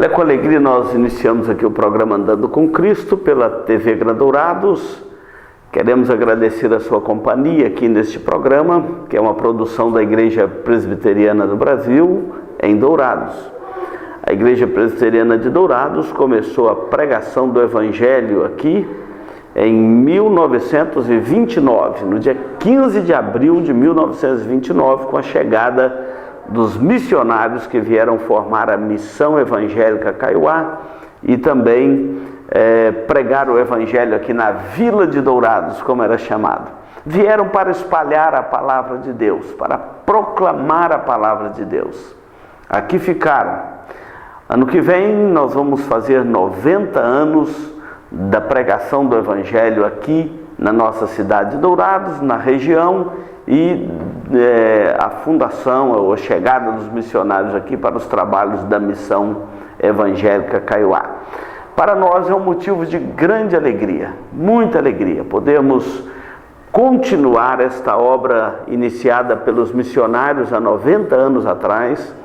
Olha, com alegria nós iniciamos aqui o programa Andando com Cristo pela TV Grandourados. Queremos agradecer a sua companhia aqui neste programa, que é uma produção da Igreja Presbiteriana do Brasil, em Dourados. A Igreja Presbiteriana de Dourados começou a pregação do Evangelho aqui em 1929, no dia 15 de abril de 1929, com a chegada dos missionários que vieram formar a Missão Evangélica Kaiowá e também pregar o Evangelho aqui na Vila de Dourados, como era chamado. Vieram para espalhar a palavra de Deus, para proclamar a palavra de Deus. Aqui ficaram. Ano que vem nós vamos fazer 90 anos da pregação do Evangelho aqui na nossa cidade de Dourados, na região, e a fundação ou a chegada dos missionários aqui para os trabalhos da Missão Evangélica Kaiowá. Para nós é um motivo de grande alegria, muita alegria, podemos continuar esta obra iniciada pelos missionários há 90 anos atrás,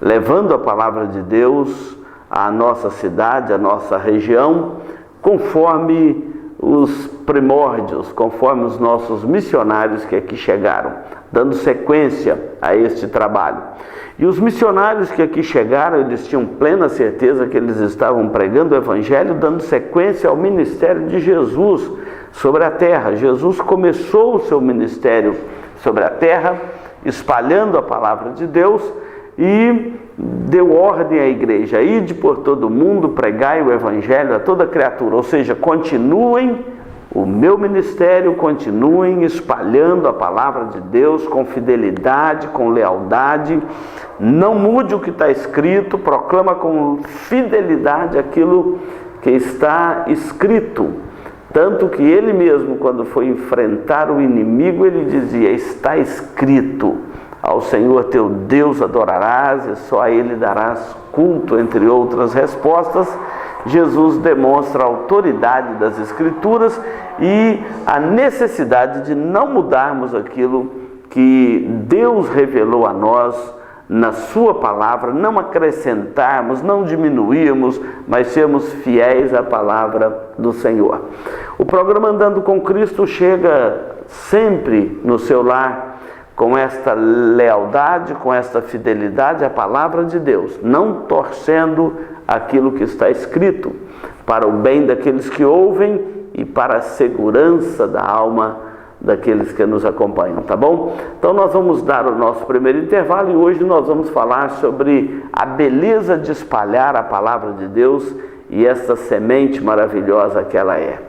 levando a palavra de Deus à nossa cidade, à nossa região, conforme os primórdios, conforme os nossos missionários que aqui chegaram, dando sequência a este trabalho. E os missionários que aqui chegaram, eles tinham plena certeza que eles estavam pregando o Evangelho, dando sequência ao ministério de Jesus sobre a terra. Jesus começou o seu ministério sobre a terra, espalhando a palavra de Deus, e deu ordem à igreja: ide por todo o mundo, pregai o Evangelho a toda criatura. Ou seja, continuem o meu ministério, continuem espalhando a palavra de Deus com fidelidade, com lealdade. Não mude o que está escrito, proclama com fidelidade aquilo que está escrito. Tanto que ele mesmo, quando foi enfrentar o inimigo, ele dizia: está escrito, ao Senhor teu Deus adorarás e só a Ele darás culto, entre outras respostas. Jesus demonstra a autoridade das Escrituras e a necessidade de não mudarmos aquilo que Deus revelou a nós na sua palavra, não acrescentarmos, não diminuirmos, mas sermos fiéis à palavra do Senhor. O programa Andando com Cristo chega sempre no seu lar com esta lealdade, com esta fidelidade à palavra de Deus, não torcendo aquilo que está escrito, para o bem daqueles que ouvem e para a segurança da alma daqueles que nos acompanham, tá bom? Então nós vamos dar o nosso primeiro intervalo e hoje nós vamos falar sobre a beleza de espalhar a palavra de Deus e essa semente maravilhosa que ela é.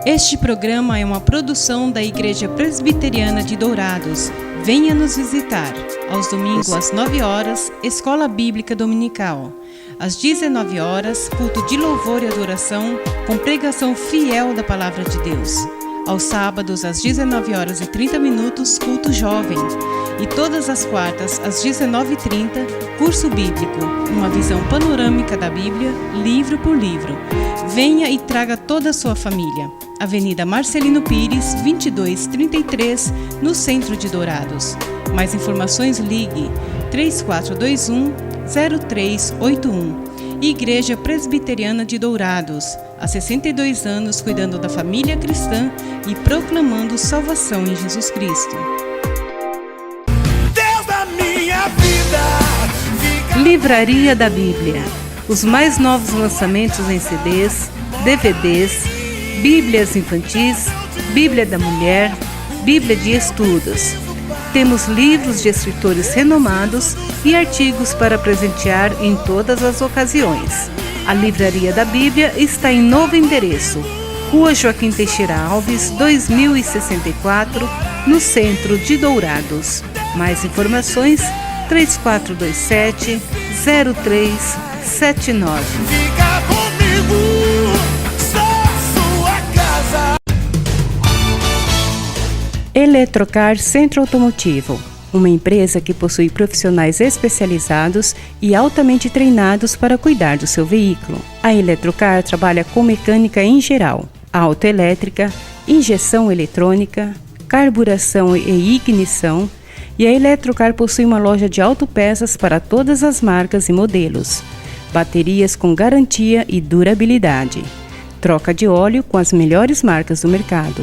Este programa é uma produção da Igreja Presbiteriana de Dourados. Venha nos visitar. Aos domingos às 9 horas, Escola Bíblica Dominical. Às 19 horas, culto de louvor e adoração com pregação fiel da Palavra de Deus. Aos sábados, às 19 horas e 30 minutos, culto jovem. E todas as quartas, às 19h30, curso bíblico, uma visão panorâmica da Bíblia, livro por livro. Venha e traga toda a sua família. Avenida Marcelino Pires, 2233, no centro de Dourados. Mais informações, ligue 3421-0381. Igreja Presbiteriana de Dourados, há 62 anos cuidando da família cristã e proclamando salvação em Jesus Cristo. Deus da minha vida. Livraria da Bíblia. Os mais novos lançamentos em CDs, DVDs, Bíblias infantis, Bíblia da Mulher, Bíblia de Estudos. Temos livros de escritores renomados e artigos para presentear em todas as ocasiões. A Livraria da Bíblia está em novo endereço, Rua Joaquim Teixeira Alves, 2064, no centro de Dourados. Mais informações, 3427-0379. Fica comigo, sou sua casa. Eletrocar Centro Automotivo, uma empresa que possui profissionais especializados e altamente treinados para cuidar do seu veículo. A Eletrocar trabalha com mecânica em geral, autoelétrica, injeção eletrônica, carburação e ignição, e a Eletrocar possui uma loja de autopeças para todas as marcas e modelos. baterias com garantia e durabilidade, troca de óleo com as melhores marcas do mercado.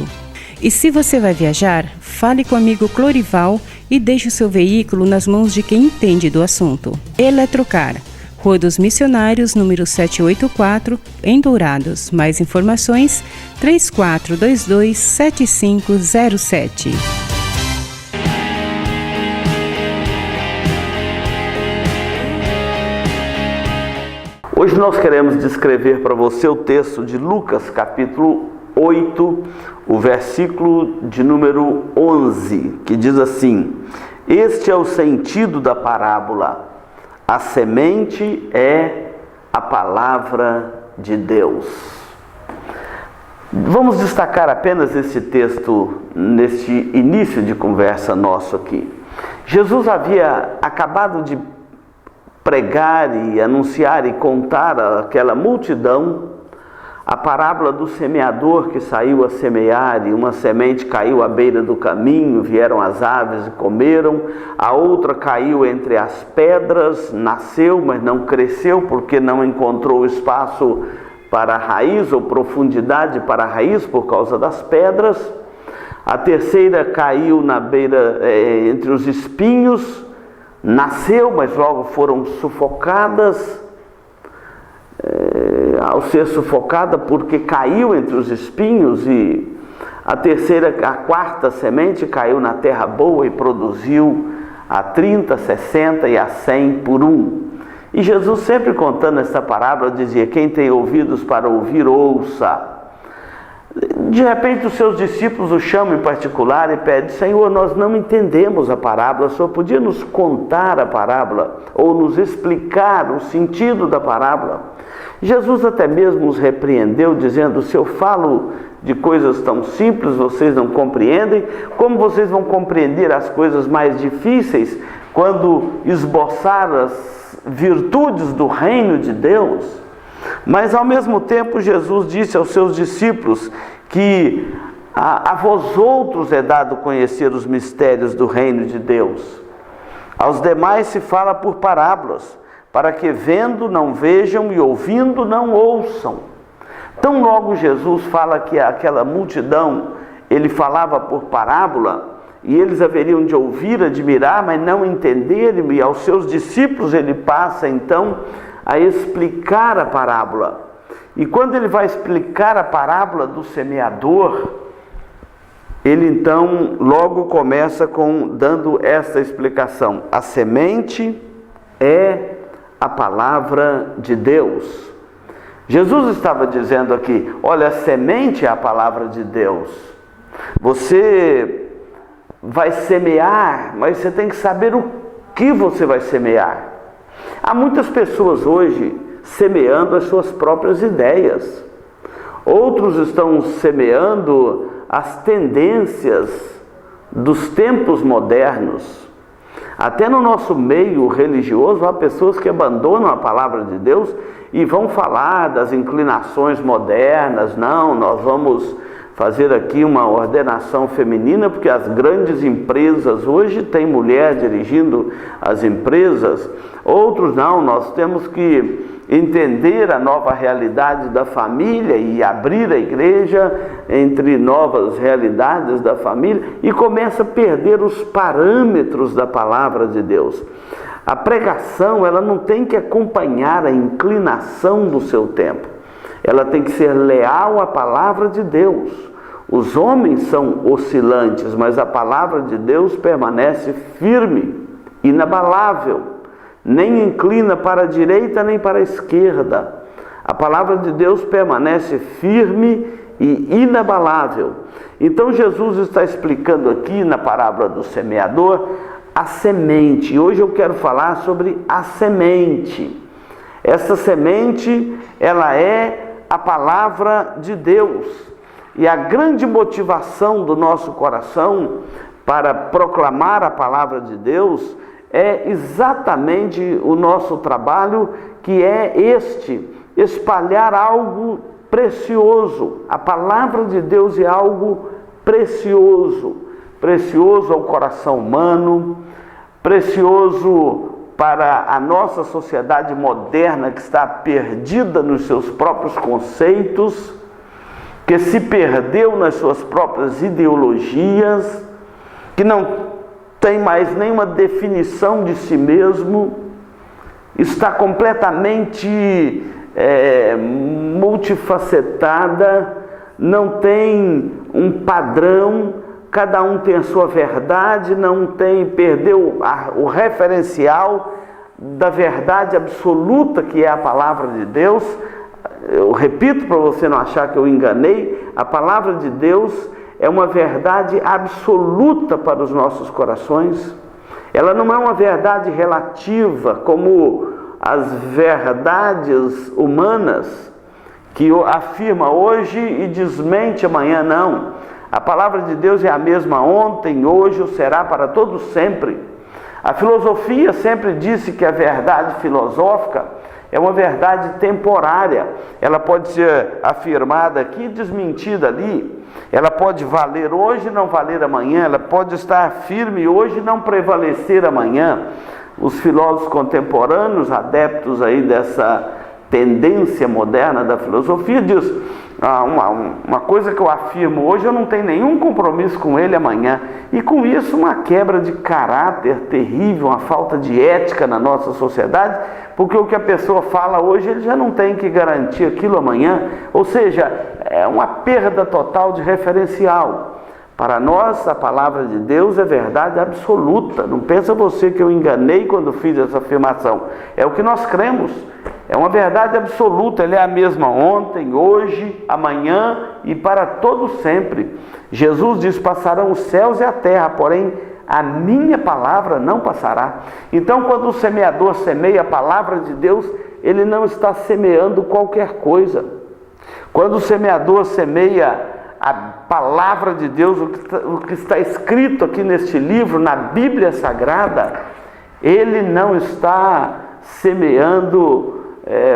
E se você vai viajar, fale com o amigo Clorival e deixe o seu veículo nas mãos de quem entende do assunto. Eletrocar, Rua dos Missionários, número 784, em Dourados. Mais informações, 3422-7507. Hoje nós queremos descrever para você o texto de Lucas, capítulo 8, o versículo de número 11, que diz assim: este é o sentido da parábola. A semente é a palavra de Deus. Vamos destacar apenas esse texto neste início de conversa nosso aqui. Jesus havia acabado de pregar e anunciar e contar àquela multidão a parábola do semeador que saiu a semear, e uma semente caiu à beira do caminho, vieram as aves e comeram. A outra caiu entre as pedras, nasceu, mas não cresceu, porque não encontrou espaço para a raiz, ou profundidade para a raiz, por causa das pedras. A terceira caiu na beira, entre os espinhos, nasceu, mas logo foram sufocadas. Ao ser sufocada, porque caiu entre os espinhos. E a quarta semente caiu na terra boa e produziu a 30, 60 e a 100 por um. E Jesus, sempre contando essa parábola, dizia: quem tem ouvidos para ouvir, ouça. De repente os seus discípulos o chamam em particular e pedem: Senhor, nós não entendemos a parábola, o Senhor podia nos contar a parábola ou nos explicar o sentido da parábola? Jesus até mesmo os repreendeu, dizendo: se eu falo de coisas tão simples, vocês não compreendem, como vocês vão compreender as coisas mais difíceis quando esboçar as virtudes do reino de Deus? Mas ao mesmo tempo Jesus disse aos seus discípulos que a vós outros é dado conhecer os mistérios do reino de Deus. Aos demais se fala por parábolas, para que vendo não vejam e ouvindo não ouçam. Tão logo Jesus fala que aquela multidão, ele falava por parábola, e eles haveriam de ouvir, admirar, mas não entender, e aos seus discípulos ele passa então a explicar a parábola. E quando ele vai explicar a parábola do semeador, ele então logo começa dando essa explicação: a semente é a palavra de Deus. Jesus estava dizendo aqui: olha, a semente é a palavra de Deus. Você vai semear, mas você tem que saber o que você vai semear. Há muitas pessoas hoje semeando as suas próprias ideias. Outros estão semeando as tendências dos tempos modernos. Até no nosso meio religioso há pessoas que abandonam a palavra de Deus e vão falar das inclinações modernas. Não, nós vamos fazer aqui uma ordenação feminina, porque as grandes empresas hoje têm mulher dirigindo as empresas. Outros não, nós temos que entender a nova realidade da família e abrir a igreja entre novas realidades da família, e começa a perder os parâmetros da palavra de Deus. A pregação, ela não tem que acompanhar a inclinação do seu tempo, ela tem que ser leal à palavra de Deus. Os homens são oscilantes, mas a palavra de Deus permanece firme, inabalável, nem inclina para a direita nem para a esquerda. A palavra de Deus permanece firme e inabalável. Então Jesus está explicando aqui na parábola do semeador a semente. E hoje eu quero falar sobre a semente. Essa semente, ela é a palavra de Deus. E a grande motivação do nosso coração para proclamar a palavra de Deus é exatamente o nosso trabalho, que é espalhar algo precioso. A palavra de Deus é algo precioso, precioso ao coração humano, precioso para a nossa sociedade moderna que está perdida nos seus próprios conceitos, que se perdeu nas suas próprias ideologias, que não tem mais nenhuma definição de si mesmo, está completamente multifacetada, não tem um padrão, cada um tem a sua verdade, perdeu o referencial da verdade absoluta que é a palavra de Deus. Eu repito para você não achar que eu enganei, a palavra de Deus é uma verdade absoluta para os nossos corações. Ela não é uma verdade relativa como as verdades humanas que afirma hoje e desmente amanhã, não. A palavra de Deus é a mesma ontem, hoje, ou será para todos sempre. A filosofia sempre disse que a verdade filosófica é uma verdade temporária. Ela pode ser afirmada aqui e desmentida ali. Ela pode valer hoje e não valer amanhã. Ela pode estar firme hoje e não prevalecer amanhã. Os filósofos contemporâneos, adeptos aí dessa tendência moderna da filosofia, diz: uma coisa que eu afirmo hoje, eu não tenho nenhum compromisso com ele amanhã. E com isso uma quebra de caráter terrível, uma falta de ética na nossa sociedade, porque o que a pessoa fala hoje, ele já não tem que garantir aquilo amanhã. Ou seja, é uma perda total de referencial. Para nós, a palavra de Deus é verdade absoluta. Não pensa você que eu enganei quando fiz essa afirmação. É o que nós cremos. É uma verdade absoluta. Ela é a mesma ontem, hoje, amanhã e para todo sempre. Jesus diz: passarão os céus e a terra, porém a minha palavra não passará. Então, quando o semeador semeia a palavra de Deus, ele não está semeando qualquer coisa. Quando o semeador semeia a palavra de Deus, o que está escrito aqui neste livro, na Bíblia Sagrada, ele não está semeando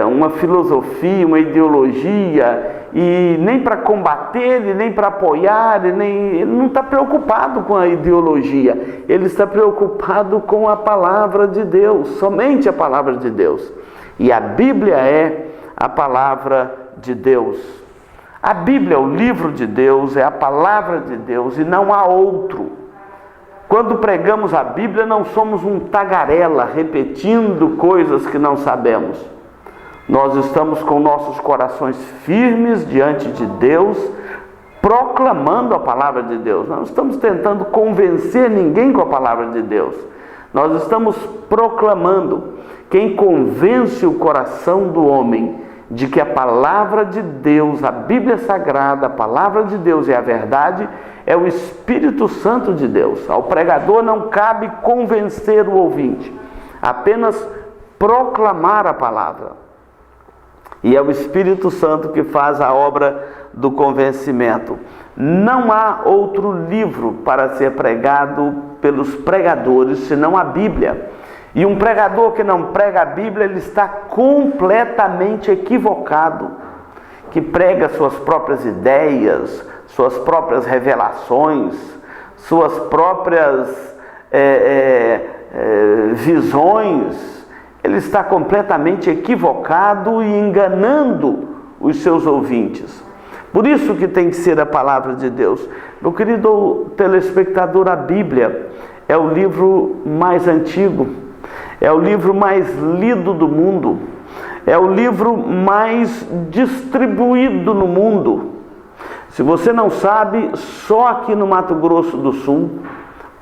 uma filosofia, uma ideologia, e nem para combater, e nem para apoiar, ele não está preocupado com a ideologia, ele está preocupado com a palavra de Deus, somente a palavra de Deus. E a Bíblia é a palavra de Deus. A Bíblia é o livro de Deus, é a palavra de Deus e não há outro. Quando pregamos a Bíblia, não somos um tagarela repetindo coisas que não sabemos. Nós estamos com nossos corações firmes diante de Deus, proclamando a palavra de Deus. Não estamos tentando convencer ninguém com a palavra de Deus. Nós estamos proclamando. Quem convence o coração do homem de que a palavra de Deus, a Bíblia Sagrada, a palavra de Deus é a verdade, é o Espírito Santo de Deus. Ao pregador não cabe convencer o ouvinte, apenas proclamar a palavra. E é o Espírito Santo que faz a obra do convencimento. Não há outro livro para ser pregado pelos pregadores senão a Bíblia. E um pregador que não prega a Bíblia, ele está completamente equivocado, que prega suas próprias ideias, suas próprias revelações, suas próprias visões. Ele está completamente equivocado e enganando os seus ouvintes. Por isso que tem que ser a palavra de Deus. Meu querido telespectador, a Bíblia é o livro mais antigo, é o livro mais lido do mundo, é o livro mais distribuído no mundo. Se você não sabe, só aqui no Mato Grosso do Sul,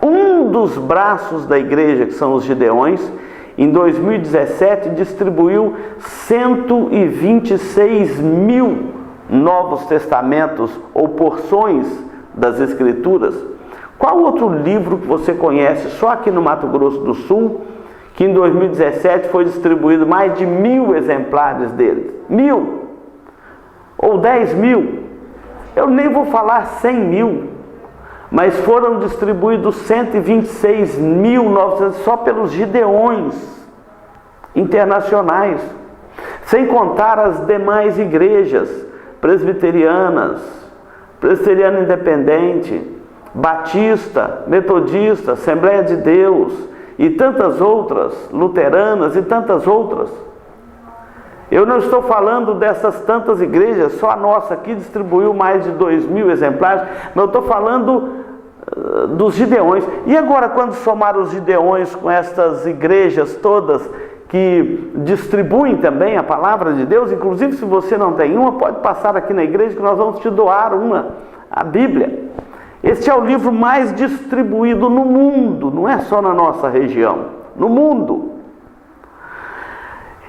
um dos braços da igreja, que são os Gideões, em 2017 distribuiu 126 mil Novos Testamentos ou porções das Escrituras. Qual outro livro que você conhece só aqui no Mato Grosso do Sul, que em 2017 foi distribuído mais de 1.000 exemplares dele? 1.000 ou 10.000? Eu nem vou falar 100.000, mas foram distribuídos 126.900 só pelos Gideões internacionais, sem contar as demais igrejas presbiterianas, presbiteriana independente, batista, metodista, Assembleia de Deus e tantas outras, luteranas e tantas outras. Eu não estou falando dessas tantas igrejas, só a nossa aqui distribuiu mais de 2.000 exemplares, mas eu estou falando dos Gideões. E agora, quando somar os Gideões com estas igrejas todas que distribuem também a palavra de Deus, inclusive se você não tem uma, pode passar aqui na igreja que nós vamos te doar uma, a Bíblia. Este é o livro mais distribuído no mundo, não é só na nossa região, no mundo.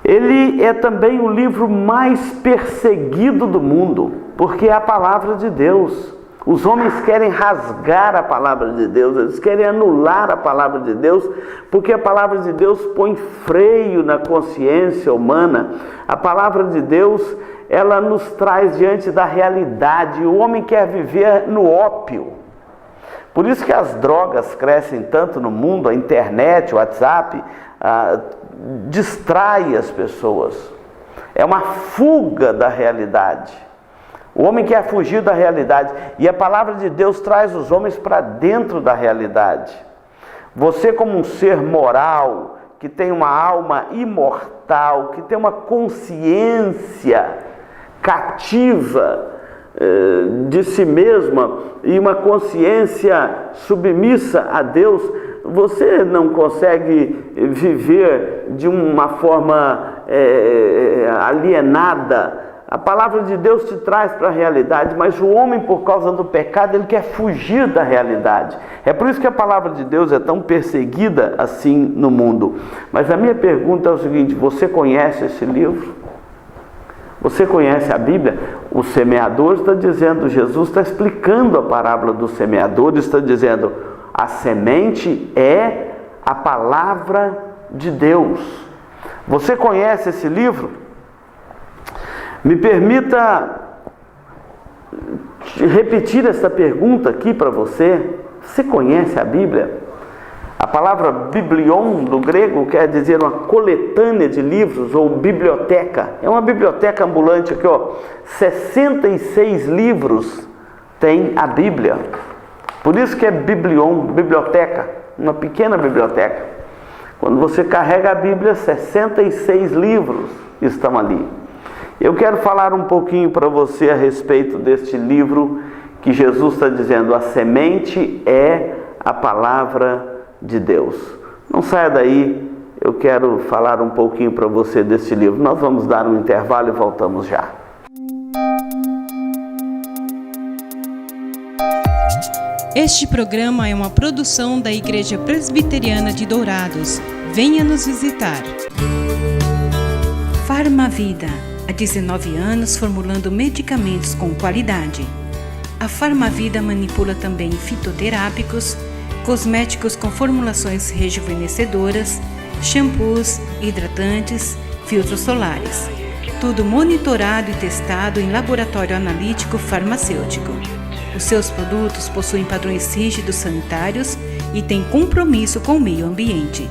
Ele é também o livro mais perseguido do mundo, porque é a palavra de Deus. Os homens querem rasgar a palavra de Deus, eles querem anular a palavra de Deus, porque a palavra de Deus põe freio na consciência humana. A palavra de Deus, ela nos traz diante da realidade. O homem quer viver no ópio. Por isso que as drogas crescem tanto no mundo, a internet, o WhatsApp, distrai as pessoas. É uma fuga da realidade. O homem quer fugir da realidade e a palavra de Deus traz os homens para dentro da realidade. Você, como um ser moral, que tem uma alma imortal, que tem uma consciência cativa de si mesma e uma consciência submissa a Deus, você não consegue viver de uma forma alienada. A palavra de Deus te traz para a realidade, mas o homem, por causa do pecado, ele quer fugir da realidade. É por isso que a palavra de Deus é tão perseguida assim no mundo. Mas a minha pergunta é o seguinte: você conhece esse livro? Você conhece a Bíblia? O semeador está dizendo, Jesus está explicando a parábola do semeador, está dizendo, a semente é a palavra de Deus. Você conhece esse livro? Me permita repetir essa pergunta aqui para você. Você conhece a Bíblia? A palavra biblion, do grego, quer dizer uma coletânea de livros, ou biblioteca. É uma biblioteca ambulante aqui, ó. 66 livros tem a Bíblia. Por isso que é biblion, biblioteca, uma pequena biblioteca. Quando você carrega a Bíblia, 66 livros estão ali. Eu quero falar um pouquinho para você a respeito deste livro que Jesus está dizendo, a semente é a palavra de Deus. Não saia daí, eu quero falar um pouquinho para você desse livro. Nós vamos dar um intervalo e voltamos já. Este programa é uma produção da Igreja Presbiteriana de Dourados. Venha nos visitar. Farmavida, há 19 anos formulando medicamentos com qualidade. A Farmavida manipula também fitoterápicos, cosméticos com formulações rejuvenescedoras, shampoos, hidratantes, filtros solares. Tudo monitorado e testado em laboratório analítico farmacêutico. Os seus produtos possuem padrões rígidos sanitários e têm compromisso com o meio ambiente.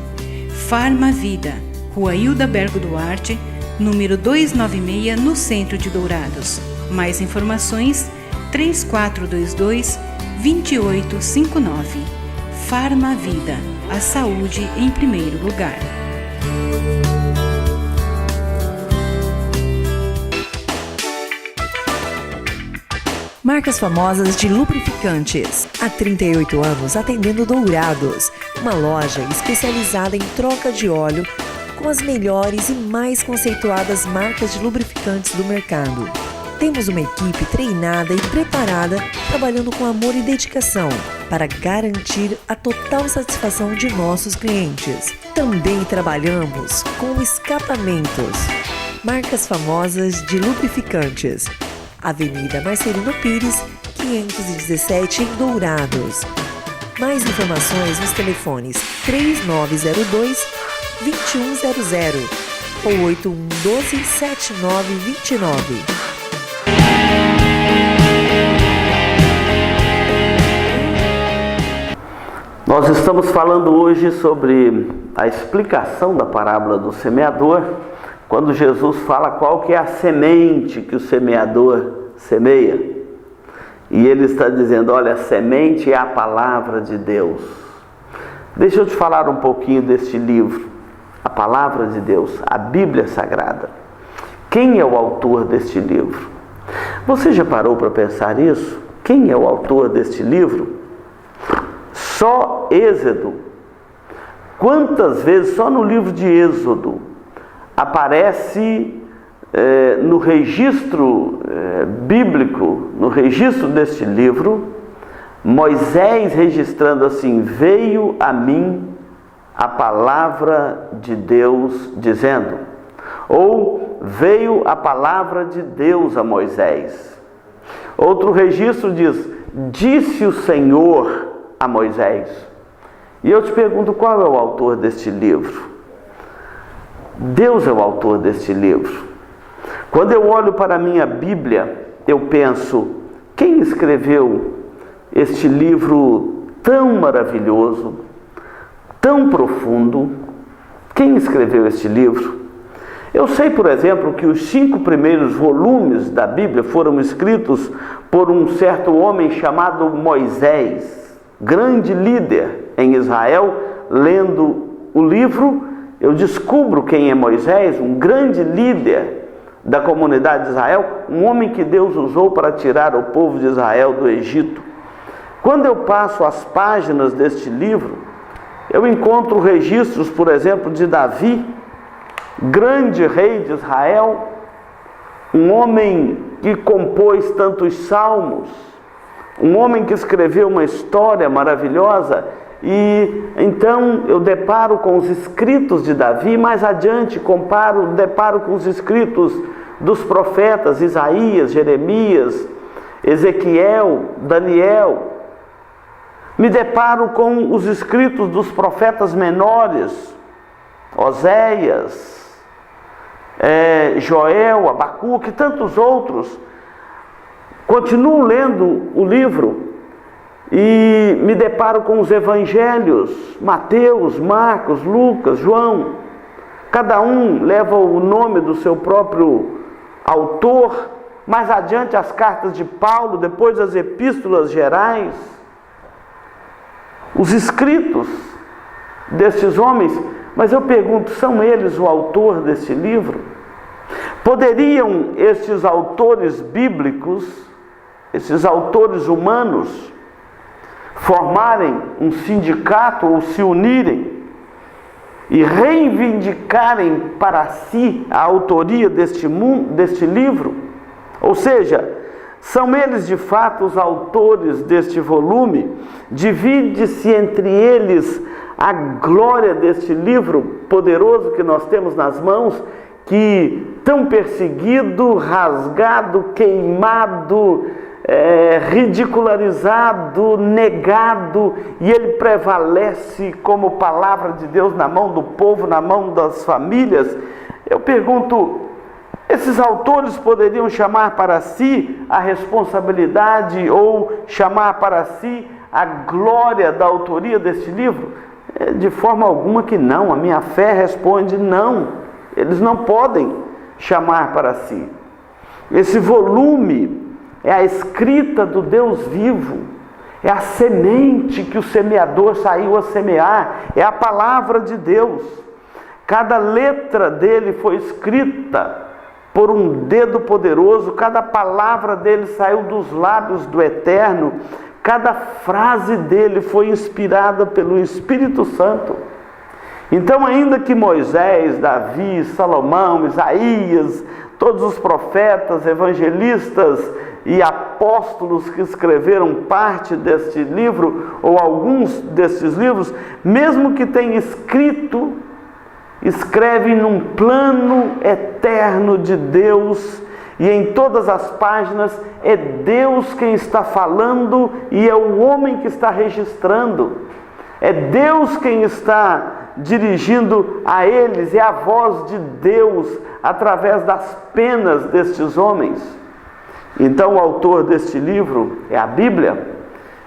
Farmavida, Rua Hilda Bergo Duarte, número 296, no centro de Dourados. Mais informações, 3422-2859. Farmavida, a saúde em primeiro lugar. Marcas famosas de lubrificantes. Há 38 anos atendendo Dourados, uma loja especializada em troca de óleo com as melhores e mais conceituadas marcas de lubrificantes do mercado. Temos uma equipe treinada e preparada, trabalhando com amor e dedicação para garantir a total satisfação de nossos clientes. Também trabalhamos com escapamentos. Marcas famosas de lubrificantes. Avenida Marcelino Pires, 517 em Dourados. Mais informações nos telefones 3902-2100 ou 8112-7929. Nós estamos falando hoje sobre a explicação da parábola do semeador, quando Jesus fala qual que é a semente que o semeador semeia. E ele está dizendo, olha, a semente é a palavra de Deus. Deixa eu te falar um pouquinho deste livro, a Palavra de Deus, a Bíblia Sagrada. Quem é o autor deste livro? Você já parou para pensar nisso? Quem é o autor deste livro? Só Êxodo. Quantas vezes só no livro de Êxodo aparece no registro bíblico, no registro deste livro, Moisés registrando assim: veio a mim a palavra de Deus dizendo, ou veio a palavra de Deus a Moisés. Outro registro diz: disse o Senhor a Moisés. E eu te pergunto, qual é o autor deste livro? Deus é o autor deste livro. Quando eu olho para a minha Bíblia, eu penso: quem escreveu este livro tão maravilhoso, tão profundo? Quem escreveu este livro? Eu sei, por exemplo, que os 5 primeiros volumes da Bíblia foram escritos por um certo homem chamado Moisés, grande líder em Israel. Lendo o livro, eu descubro quem é Moisés, um grande líder da comunidade de Israel, um homem que Deus usou para tirar o povo de Israel do Egito. Quando eu passo as páginas deste livro, eu encontro registros, por exemplo, de Davi, grande rei de Israel, um homem que compôs tantos salmos, um homem que escreveu uma história maravilhosa. E então eu deparo com os escritos de Davi, mais adiante deparo com os escritos dos profetas Isaías, Jeremias, Ezequiel, Daniel. Me deparo com os escritos dos profetas menores, Oséias, Joel, Abacuque e tantos outros. Continuo lendo o livro e me deparo com os evangelhos, Mateus, Marcos, Lucas, João. Cada um leva o nome do seu próprio autor. Mais adiante as cartas de Paulo, depois as epístolas gerais. Os escritos destes homens. Mas eu pergunto, são eles o autor deste livro? Poderiam estes autores bíblicos, esses autores humanos, formarem um sindicato ou se unirem e reivindicarem para si a autoria deste livro? Ou seja, são eles de fato os autores deste volume? Divide-se entre eles a glória deste livro poderoso que nós temos nas mãos, que tão perseguido, rasgado, queimado, ridicularizado, negado, e ele prevalece como palavra de Deus na mão do povo, na mão das famílias. Eu pergunto, esses autores poderiam chamar para si a responsabilidade ou chamar para si a glória da autoria deste livro? De forma alguma que não. A minha fé responde não. Eles não podem chamar para si. Esse volume é a escrita do Deus vivo, é a semente que o semeador saiu a semear, é a palavra de Deus. Cada letra dele foi escrita por um dedo poderoso, cada palavra dele saiu dos lábios do Eterno, cada frase dele foi inspirada pelo Espírito Santo. Então, ainda que Moisés, Davi, Salomão, Isaías, todos os profetas, evangelistas e apóstolos que escreveram parte deste livro, ou alguns destes livros, mesmo que tenham escrito, escrevem num plano eterno de Deus, e em todas as páginas é Deus quem está falando e é o homem que está registrando. É Deus quem está dirigindo a eles, é a voz de Deus através das penas destes homens. Então, o autor deste livro é a Bíblia.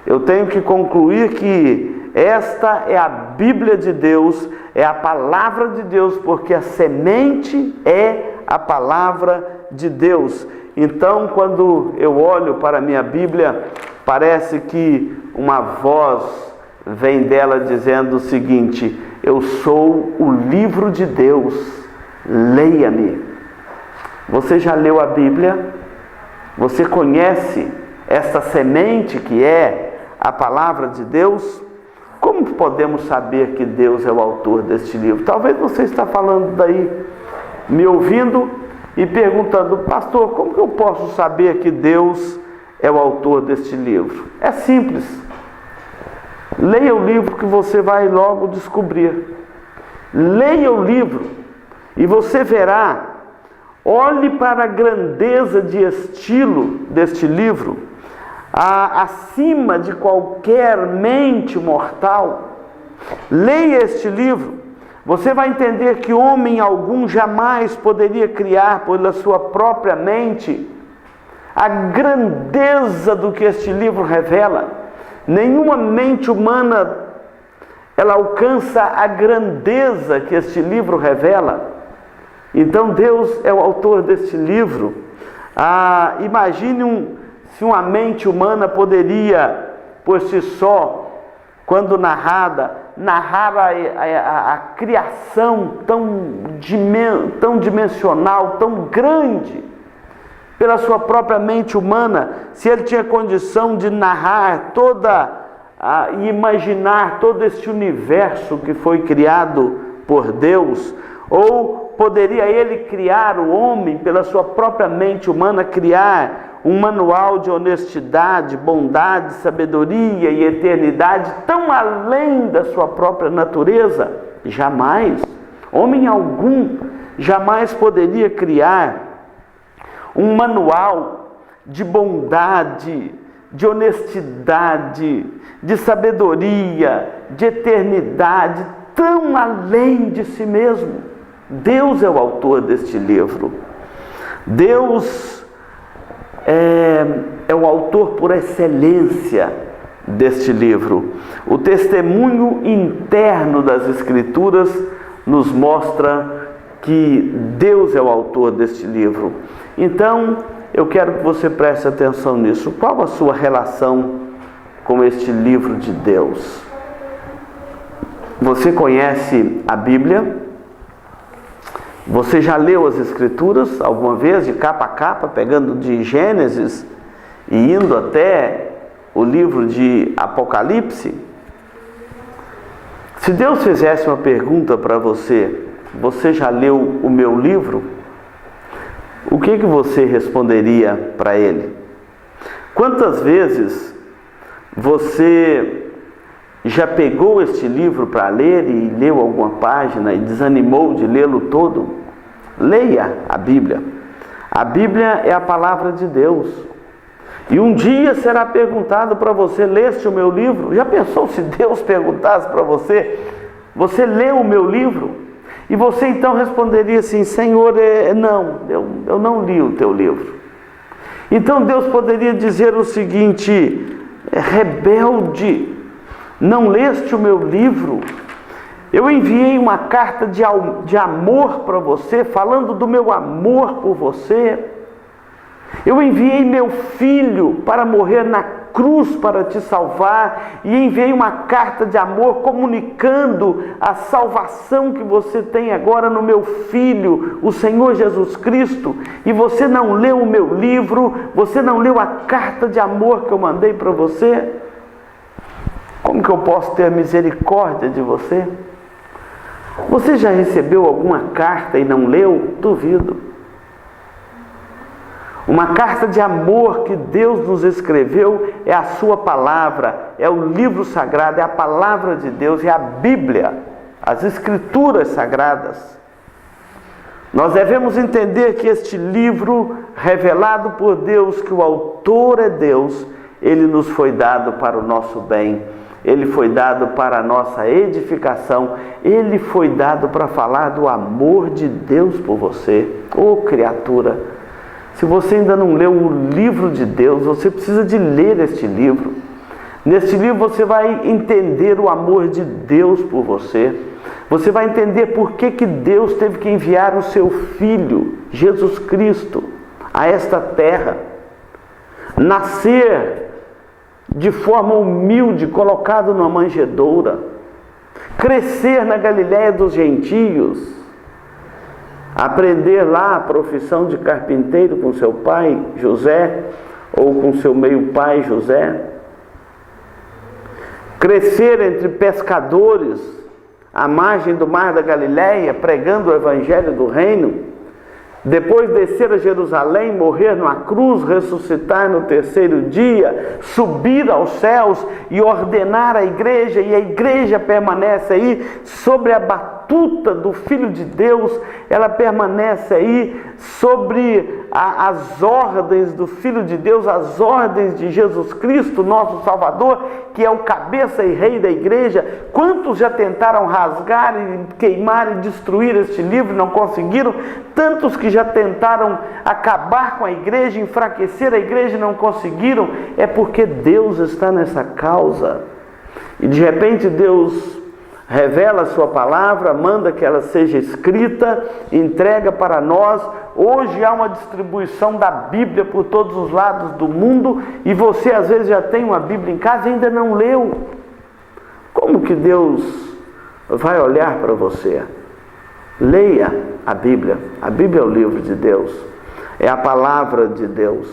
Eu tenho que concluir que esta é a Bíblia de Deus, é a palavra de Deus, porque a semente é a palavra de Deus. Então, quando eu olho para a minha Bíblia, parece que uma voz vem dela dizendo o seguinte: eu sou o livro de Deus, leia-me. Você já leu a Bíblia? Você conhece esta semente que é a palavra de Deus? Como podemos saber que Deus é o autor deste livro? Talvez você está falando daí, me ouvindo e perguntando: pastor, como que eu posso saber que Deus é o autor deste livro? É simples. Leia o livro que você vai logo descobrir. Leia o livro e você verá. Olhe para a grandeza de estilo deste livro, acima de qualquer mente mortal. Leia este livro, você vai entender que homem algum jamais poderia criar pela sua própria mente a grandeza do que este livro revela. Nenhuma mente humana ela alcança a grandeza que este livro revela. Então Deus é o autor deste livro. Imagine se uma mente humana poderia, por si só, quando narrar a criação tão dimensional, tão grande, pela sua própria mente humana, se ele tinha condição de narrar e imaginar todo este universo que foi criado por Deus, ou poderia ele criar o homem, pela sua própria mente humana, criar um manual de honestidade, bondade, sabedoria e eternidade tão além da sua própria natureza? Jamais. Homem algum jamais poderia criar um manual de bondade, de honestidade, de sabedoria, de eternidade, tão além de si mesmo. Deus é o autor deste livro. Deus é o autor por excelência deste livro. O testemunho interno das Escrituras nos mostra que Deus é o autor deste livro. Então, eu quero que você preste atenção nisso. Qual a sua relação com este livro de Deus? Você conhece a Bíblia? Você já leu as Escrituras alguma vez, de capa a capa, pegando de Gênesis e indo até o livro de Apocalipse? Se Deus fizesse uma pergunta para você: você já leu o meu livro? O que você responderia para ele? Quantas vezes você já pegou este livro para ler e leu alguma página e desanimou de lê-lo todo? Leia a Bíblia. A Bíblia é a palavra de Deus. E um dia será perguntado para você: leste o meu livro? Já pensou se Deus perguntasse para você: você leu o meu livro? E você então responderia assim: Senhor, não, eu não li o teu livro. Então Deus poderia dizer o seguinte: rebelde, não leste o meu livro? Eu enviei uma carta de amor para você, falando do meu amor por você. Eu enviei meu filho para morrer na cruz para te salvar, e enviei uma carta de amor comunicando a salvação que você tem agora no meu filho, o Senhor Jesus Cristo. E você não leu o meu livro, você não leu a carta de amor que eu mandei para você? Como que eu posso ter misericórdia de você? Você já recebeu alguma carta e não leu? Duvido. Uma carta de amor que Deus nos escreveu é a sua palavra, é o livro sagrado, é a palavra de Deus, é a Bíblia, as Escrituras sagradas. Nós devemos entender que este livro, revelado por Deus, que o autor é Deus, ele nos foi dado para o nosso bem, ele foi dado para a nossa edificação, ele foi dado para falar do amor de Deus por você. Ô criatura, se você ainda não leu o livro de Deus, você precisa de ler este livro. Neste livro você vai entender o amor de Deus por você. Você vai entender por que Deus teve que enviar o seu Filho, Jesus Cristo, a esta terra. Nascer de forma humilde, colocado numa manjedoura, crescer na Galiléia dos gentios, aprender lá a profissão de carpinteiro com seu pai José, ou com seu meio-pai José, crescer entre pescadores à margem do mar da Galiléia, pregando o evangelho do reino, depois descer a Jerusalém, morrer numa cruz, ressuscitar no terceiro dia, subir aos céus e ordenar a igreja, e a igreja permanece aí sobre a batuta do Filho de Deus, ela permanece aí sobre as ordens do Filho de Deus, as ordens de Jesus Cristo, nosso Salvador, que é o cabeça e rei da igreja. Quantos já tentaram rasgar e queimar e destruir este livro e não conseguiram? Tantos que já tentaram acabar com a igreja, enfraquecer a igreja e não conseguiram. É porque Deus está nessa causa. E de repente Deus revela a sua palavra, manda que ela seja escrita, entrega para nós. Hoje há uma distribuição da Bíblia por todos os lados do mundo, e você às vezes já tem uma Bíblia em casa e ainda não leu. Como que Deus vai olhar para você? Leia a Bíblia. A Bíblia é o livro de Deus, é a palavra de Deus,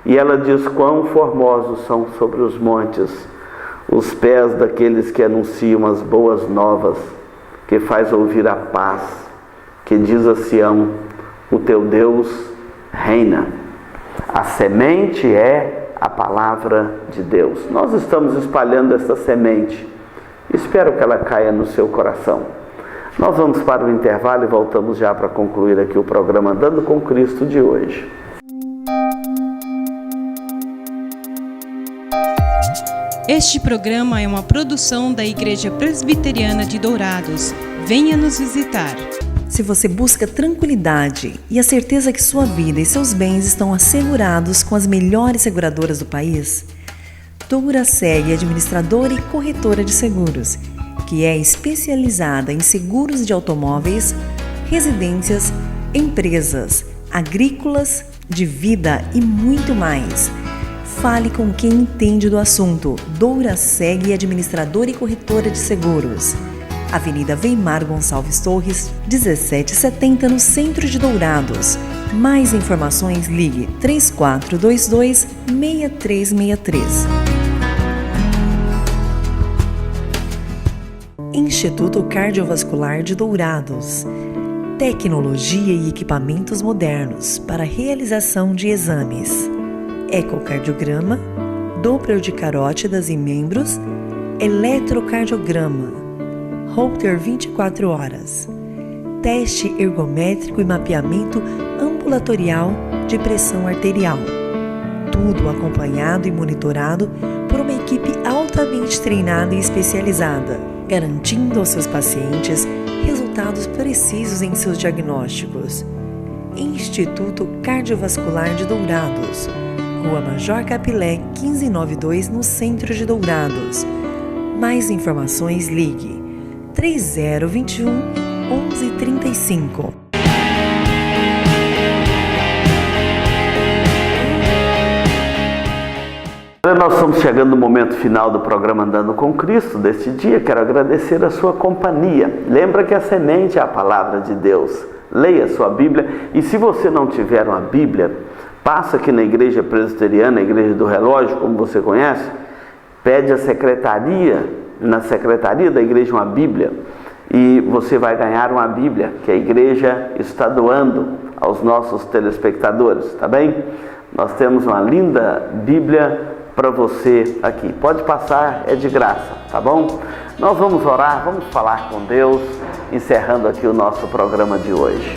e ela diz quão formosos são sobre os montes os pés daqueles que anunciam as boas novas, que faz ouvir a paz, que diz a Sião: o teu Deus reina. A semente é a palavra de Deus. Nós estamos espalhando essa semente. Espero que ela caia no seu coração. Nós vamos para o intervalo e voltamos já para concluir aqui o programa Andando com Cristo de hoje. Este programa é uma produção da Igreja Presbiteriana de Dourados. Venha nos visitar. Se você busca tranquilidade e a certeza que sua vida e seus bens estão assegurados com as melhores seguradoras do país, Douraseg Administradora e Corretora de Seguros, que é especializada em seguros de automóveis, residências, empresas, agrícolas, de vida e muito mais. Fale com quem entende do assunto. Douraseg Administradora e Corretora de Seguros. Avenida Weimar Gonçalves Torres, 1770, no centro de Dourados. Mais informações, ligue 3422-6363. Instituto Cardiovascular de Dourados. Tecnologia e equipamentos modernos para realização de exames. Ecocardiograma, Doppler de carótidas e membros, eletrocardiograma, Holter 24 horas, teste ergométrico e mapeamento ambulatorial de pressão arterial. Tudo acompanhado e monitorado por uma equipe altamente treinada e especializada, garantindo aos seus pacientes resultados precisos em seus diagnósticos. Instituto Cardiovascular de Dourados, Rua Major Capilé, 1592, no centro de Dourados. Mais informações, ligue 3021-1135. Nós estamos chegando no momento final do programa Andando com Cristo deste dia. Quero agradecer a sua companhia. Lembra que a semente é a palavra de Deus. Leia a sua Bíblia, e se você não tiver uma Bíblia, passa aqui na Igreja Presbiteriana, a Igreja do Relógio, como você conhece, pede a secretaria, na secretaria da igreja, uma Bíblia, e você vai ganhar uma Bíblia que a igreja está doando aos nossos telespectadores, tá bem? Nós temos uma linda Bíblia para você aqui. Pode passar, é de graça, tá bom? Nós vamos orar, vamos falar com Deus, encerrando aqui o nosso programa de hoje.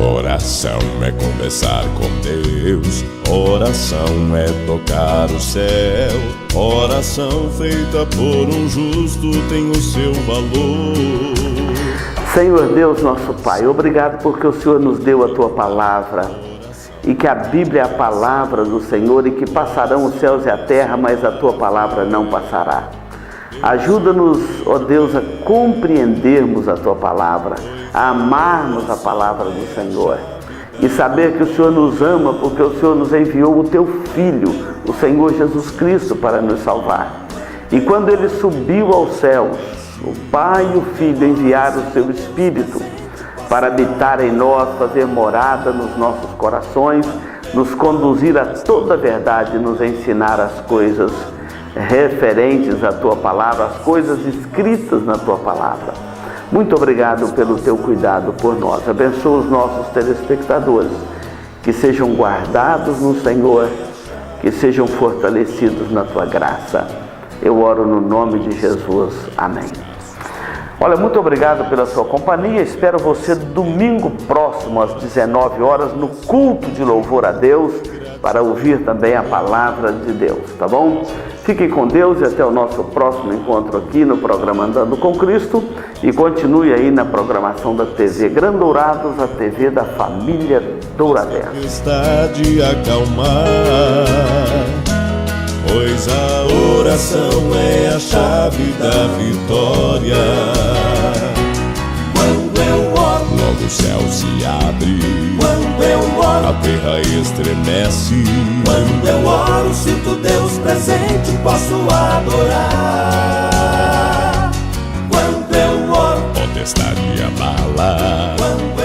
Oração é conversar com Deus, oração é tocar o céu, oração feita por um justo tem o seu valor. Senhor Deus, nosso Pai, obrigado porque o Senhor nos deu a Tua palavra, e que a Bíblia é a palavra do Senhor, e que passarão os céus e a terra, mas a Tua palavra não passará. Ajuda-nos, ó Deus, a compreendermos a Tua palavra, a amarmos a palavra do Senhor, e saber que o Senhor nos ama porque o Senhor nos enviou o teu Filho, o Senhor Jesus Cristo, para nos salvar. E quando ele subiu aos céus, o Pai e o Filho enviaram o seu Espírito para habitar em nós, fazer morada nos nossos corações, nos conduzir a toda a verdade, nos ensinar as coisas referentes à tua palavra, as coisas escritas na tua palavra. Muito obrigado pelo teu cuidado por nós. Abençoa os nossos telespectadores, que sejam guardados no Senhor, que sejam fortalecidos na tua graça. Eu oro no nome de Jesus. Amém. Olha, muito obrigado pela sua companhia. Espero você domingo próximo às 19 horas no culto de louvor a Deus, para ouvir também a palavra de Deus, tá bom? Fiquem com Deus e até o nosso próximo encontro aqui no programa Andando com Cristo, e continue aí na programação da TV Gran Dourados, a TV da família Douradense. Está de acalmar, pois a oração é a chave da vitória. Quando eu oro, logo o céu se abre. Quando eu oro, a terra estremece. Quando eu oro, sinto Deus presente, posso adorar. Quando eu oro, potestade abala. Quando